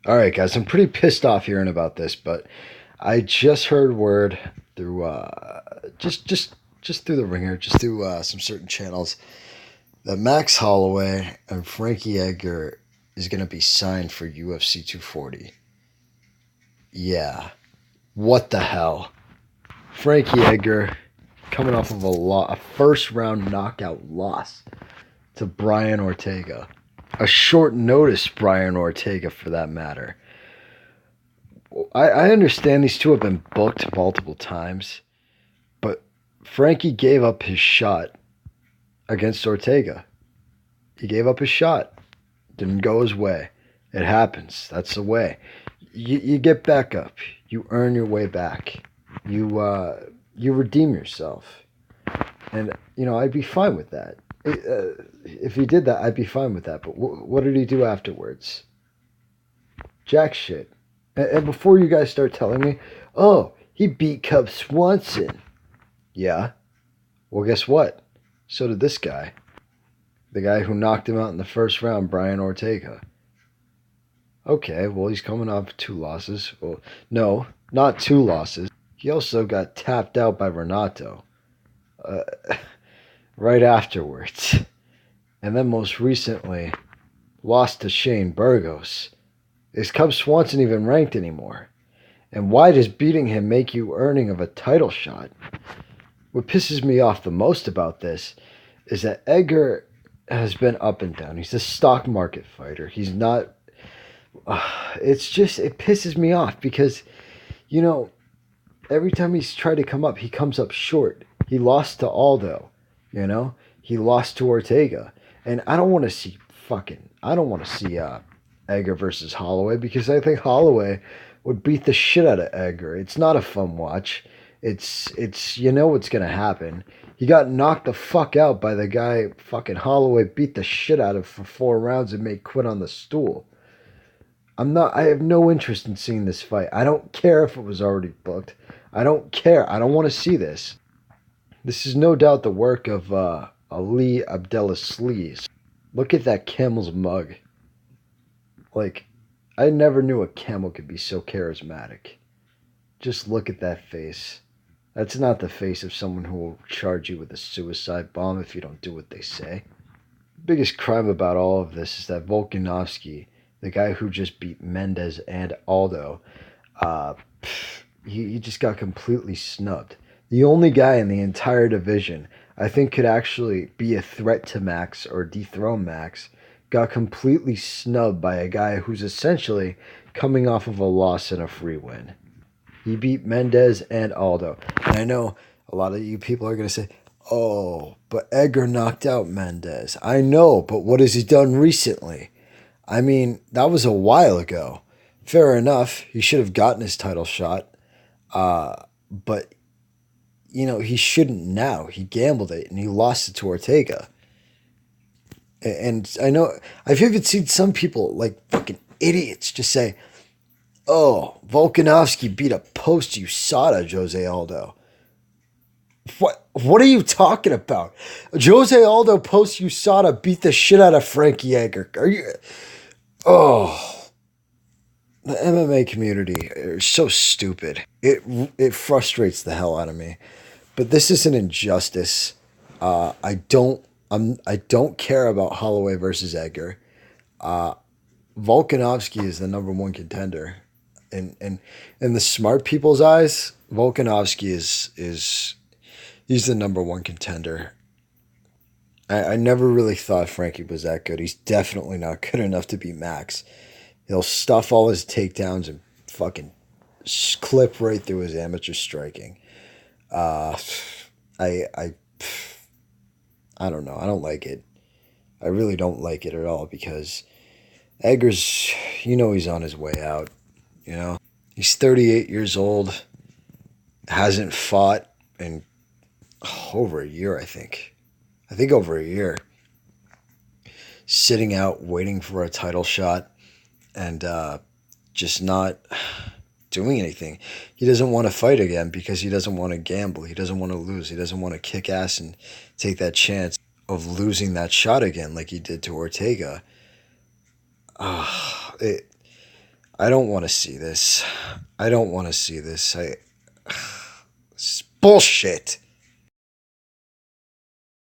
All right, guys, I'm pretty pissed off hearing about this, but I just heard word through just through the ringer, just through some certain channels that Max Holloway and Frankie Edgar is going to be signed for UFC 240. Yeah, what the hell? Frankie Edgar coming off of a first round knockout loss to Brian Ortega, a short notice Brian Ortega for that matter. I understand these two have been booked multiple times, but Frankie gave up his shot against Ortega. He gave up his shot. Didn't go his way. It happens. That's the way. You get back up. You earn your way back. You redeem yourself. And, I'd be fine with that. If he did that, I'd be fine with that. But what did he do afterwards? Jack shit. And before you guys start telling me, oh, he beat Cub Swanson. Yeah. Well, guess what? So did this guy. The guy who knocked him out in the first round, Brian Ortega. Okay, well, he's coming off two losses. Well, no, not two losses. He also got tapped out by Renato uh, right afterwards. And then most recently, lost to Shane Burgos. Is Cub Swanson even ranked anymore? And why does beating him make you earning of a title shot? What pisses me off the most about this is that Edgar has been up and down. He's a stock market fighter. He's not. It pisses me off because, every time he's tried to come up, he comes up short. He lost to Aldo, he lost to Ortega. And I don't want to see Edgar versus Holloway because I think Holloway would beat the shit out of Edgar. It's not a fun watch. It's what's gonna happen. He got knocked the fuck out by the guy fucking Holloway beat the shit out of for 4 rounds and made quit on the stool. I have no interest in seeing this fight. I don't care if it was already booked. I don't care. I don't want to see this. This is no doubt the work of Ali Abdelaslees. Look at that camel's mug. Like, I never knew a camel could be so charismatic. Just look at that face. That's not the face of someone who will charge you with a suicide bomb if you don't do what they say. The biggest crime about all of this is that Volkanovski, the guy who just beat Mendez and Aldo, uh, he just got completely snubbed. The only guy in the entire division I think could actually be a threat to Max or dethrone Max got completely snubbed by a guy who's essentially coming off of a loss and a free win. He beat Mendez and Aldo. And I know a lot of you people are going to say, oh, but Edgar knocked out Mendez. I know, but what has he done recently? I mean, that was a while ago. Fair enough. He should have gotten his title shot. But, he shouldn't now. He gambled it and he lost it to Ortega. And I know, I've even seen some people, like fucking idiots, just say, oh, Volkanovski beat a post-USADA Jose Aldo. What are you talking about? Jose Aldo post-USADA beat the shit out of Frankie Edgar. Are you... Oh, the MMA community is so stupid. It frustrates the hell out of me. But this is an injustice. I don't care about Holloway versus Edgar. Volkanovski is the number one contender. In the smart people's eyes, Volkanovski is he's the number one contender. I never really thought Frankie was that good. He's definitely not good enough to beat Max. He'll stuff all his takedowns and fucking clip right through his amateur striking. Uh, I I don't know. I don't like it. I really don't like it at all because Edgar's, he's on his way out. He's 38 years old, hasn't fought in over a year, I think. I think over a year. Sitting out, waiting for a title shot, and just not doing anything. He doesn't want to fight again because he doesn't want to gamble. He doesn't want to lose. He doesn't want to kick ass and take that chance of losing that shot again like he did to Ortega. Uh, it, I don't want to see this. I don't want to see this. It's bullshit.